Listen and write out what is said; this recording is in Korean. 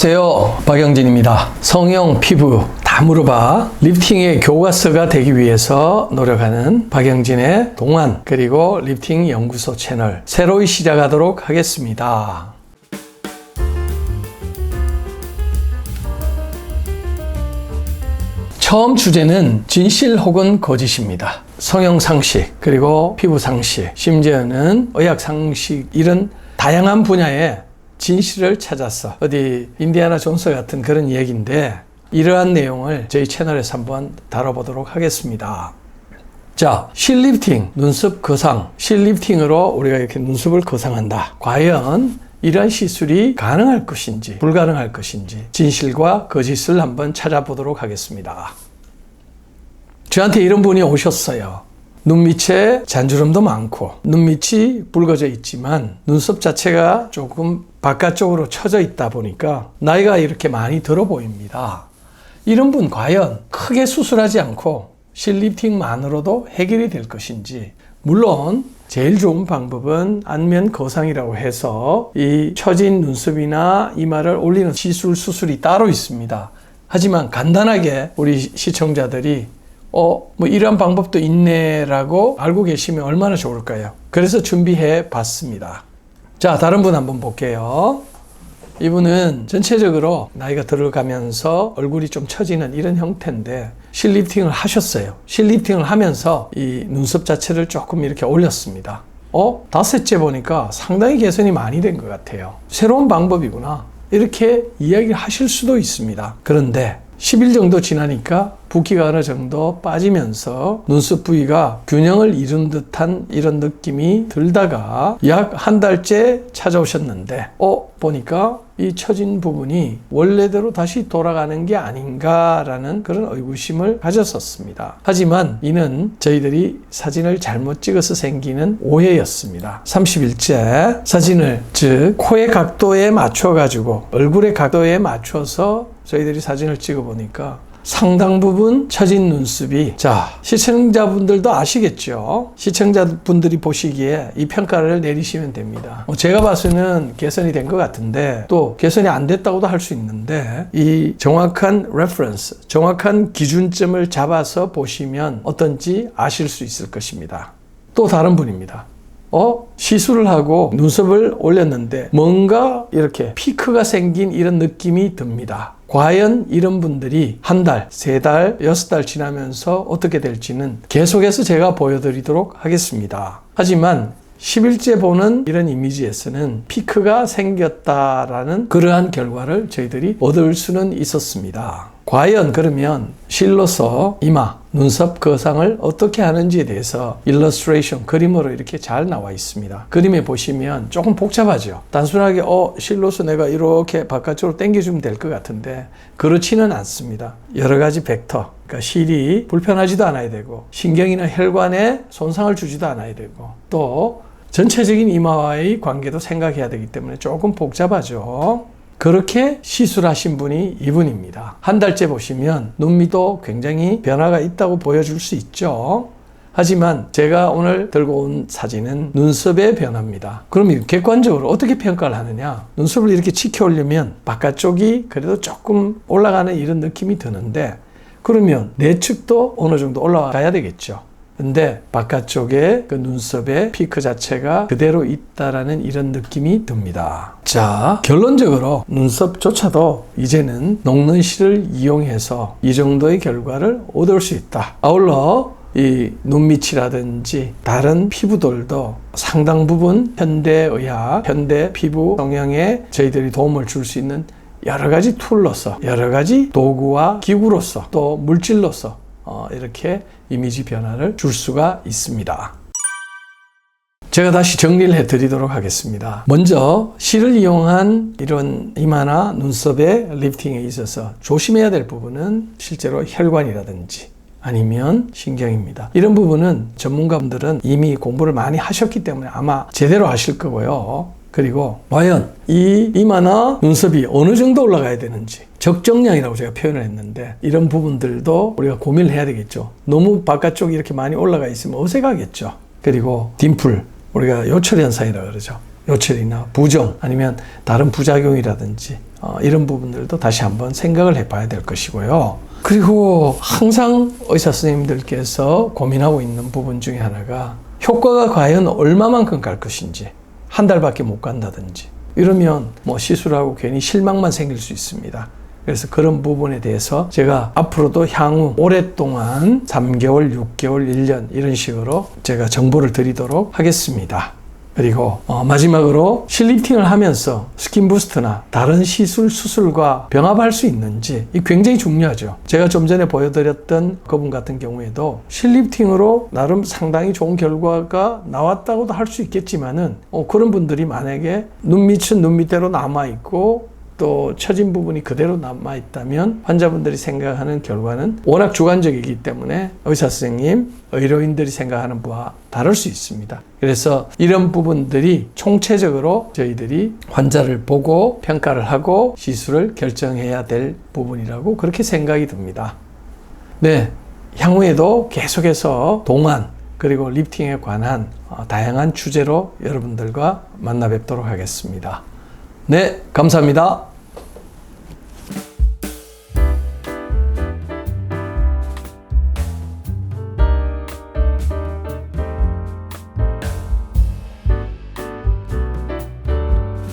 안녕하세요, 박영진입니다. 성형, 피부 다 물어봐. 리프팅의 교과서가 되기 위해서 노력하는 박영진의 동안 그리고 리프팅 연구소 채널 새로 시작하도록 하겠습니다. 처음 주제는 진실 혹은 거짓입니다. 성형 상식 그리고 피부 상식, 심지어는 의학 상식, 이런 다양한 분야에 진실을 찾아서 어디 인디아나 존스 같은 그런 얘기인데, 이러한 내용을 저희 채널에서 한번 다뤄보도록 하겠습니다. 자, 실리프팅, 눈썹 거상. 실리프팅으로 우리가 이렇게 눈썹을 거상한다. 과연 이러한 시술이 가능할 것인지 불가능할 것인지 진실과 거짓을 한번 찾아보도록 하겠습니다. 저한테 이런 분이 오셨어요. 눈 밑에 잔주름도 많고 눈 밑이 붉어져 있지만 눈썹 자체가 조금 바깥쪽으로 처져 있다 보니까 나이가 이렇게 많이 들어 보입니다. 이런 분 과연 크게 수술하지 않고 실리프팅만으로도 해결이 될 것인지. 물론 제일 좋은 방법은 안면 거상이라고 해서 이 처진 눈썹이나 이마를 올리는 시술 수술이 따로 있습니다. 하지만 간단하게 우리 시청자들이 뭐 이런 방법도 있네라고 알고 계시면 얼마나 좋을까요? 그래서 준비해 봤습니다. 자, 다른 분 한번 볼게요. 이분은 전체적으로 나이가 들어가면서 얼굴이 좀 처지는 이런 형태인데 실리프팅을 하셨어요. 실리프팅을 하면서 이 눈썹 자체를 조금 이렇게 올렸습니다. 닷새째 보니까 상당히 개선이 많이 된 것 같아요. 새로운 방법이구나, 이렇게 이야기를 하실 수도 있습니다. 그런데 10일 정도 지나니까 붓기가 어느 정도 빠지면서 눈썹 부위가 균형을 이룬 듯한 이런 느낌이 들다가 약 한 달째 찾아오셨는데 보니까 이 처진 부분이 원래대로 다시 돌아가는 게 아닌가라는 그런 의구심을 가졌었습니다. 하지만 이는 저희들이 사진을 잘못 찍어서 생기는 오해였습니다. 30일째 사진을, 즉 코의 각도에 맞춰 가지고 얼굴의 각도에 맞춰서 저희들이 사진을 찍어 보니까 상당 부분 처진 눈썹이, 자, 시청자분들도 아시겠죠? 시청자분들이 보시기에 이 평가를 내리시면 됩니다. 제가 봐서는 개선이 된 것 같은데 또 개선이 안 됐다고도 할 수 있는데, 이 정확한 레퍼런스, 정확한 기준점을 잡아서 보시면 어떤지 아실 수 있을 것입니다. 또 다른 분입니다. 시술을 하고 눈썹을 올렸는데 뭔가 이렇게 피크가 생긴 이런 느낌이 듭니다. 과연 이런 분들이 한 달, 세 달, 6달 지나면서 어떻게 될지는 계속해서 제가 보여드리도록 하겠습니다. 하지만 10일째 보는 이런 이미지에서는 피크가 생겼다라는 그러한 결과를 저희들이 얻을 수는 있었습니다. 과연 그러면 실로서 이마, 눈썹 거상을 어떻게 하는지에 대해서 일러스트레이션, 그림으로 이렇게 잘 나와 있습니다. 그림에 보시면 조금 복잡하죠. 단순하게 실로서 내가 이렇게 바깥쪽으로 당겨주면 될 것 같은데 그렇지는 않습니다. 여러 가지 벡터, 그러니까 실이 불편하지도 않아야 되고 신경이나 혈관에 손상을 주지도 않아야 되고 또 전체적인 이마와의 관계도 생각해야 되기 때문에 조금 복잡하죠. 그렇게 시술하신 분이 이분입니다. 한 달째 보시면 눈밑도 굉장히 변화가 있다고 보여줄 수 있죠. 하지만 제가 오늘 들고 온 사진은 눈썹의 변화입니다. 그럼 객관적으로 어떻게 평가를 하느냐? 눈썹을 이렇게 치켜 올리면 바깥쪽이 그래도 조금 올라가는 이런 느낌이 드는데, 그러면 내측도 어느 정도 올라가야 되겠죠. 근데 바깥쪽에 그 눈썹의 피크 자체가 그대로 있다라는 이런 느낌이 듭니다. 자, 결론적으로 눈썹조차도 이제는 녹는 실을 이용해서 이 정도의 결과를 얻을 수 있다. 아울러 이 눈밑이라든지 다른 피부들도 상당 부분 현대의학, 현대 피부 성형에 저희들이 도움을 줄 수 있는 여러 가지 툴로서, 여러 가지 도구와 기구로서, 또 물질로서 이렇게 이미지 변화를 줄 수가 있습니다. 제가 다시 정리를 해드리도록 하겠습니다. 먼저 실을 이용한 이런 이마나 눈썹의 리프팅에 있어서 조심해야 될 부분은 실제로 혈관이라든지 아니면 신경입니다. 이런 부분은 전문가분들은 이미 공부를 많이 하셨기 때문에 아마 제대로 하실 거고요. 그리고 과연 이 이마나 눈썹이 어느 정도 올라가야 되는지, 적정량이라고 제가 표현을 했는데 이런 부분들도 우리가 고민을 해야 되겠죠. 너무 바깥쪽이 이렇게 많이 올라가 있으면 어색하겠죠. 그리고 딤플, 우리가 요철 현상이라고 그러죠. 요철이나 부종 아니면 다른 부작용이라든지 이런 부분들도 다시 한번 생각을 해봐야 될 것이고요. 그리고 항상 의사 선생님들께서 고민하고 있는 부분 중에 하나가 효과가 과연 얼마만큼 갈 것인지, 한 달밖에 못 간다든지 이러면 뭐 시술하고 괜히 실망만 생길 수 있습니다. 그래서 그런 부분에 대해서 제가 앞으로도 향후 오랫동안 3개월, 6개월, 1년 이런 식으로 제가 정보를 드리도록 하겠습니다. 그리고 마지막으로 실리프팅을 하면서 스킨부스트나 다른 수술과 병합할 수 있는지, 이 굉장히 중요하죠. 제가 좀 전에 보여드렸던 그분 같은 경우에도 실리프팅으로 나름 상당히 좋은 결과가 나왔다고도 할 수 있겠지만은 그런 분들이 만약에 눈 밑은 눈 밑대로 남아있고 또 처진 부분이 그대로 남아있다면 환자분들이 생각하는 결과는 워낙 주관적이기 때문에 의사 선생님, 의료인들이 생각하는 바와 다를 수 있습니다. 그래서 이런 부분들이 총체적으로 저희들이 환자를 보고 평가를 하고 시술을 결정해야 될 부분이라고 그렇게 생각이 듭니다. 네, 향후에도 계속해서 동안 그리고 리프팅에 관한 다양한 주제로 여러분들과 만나 뵙도록 하겠습니다. 네, 감사합니다.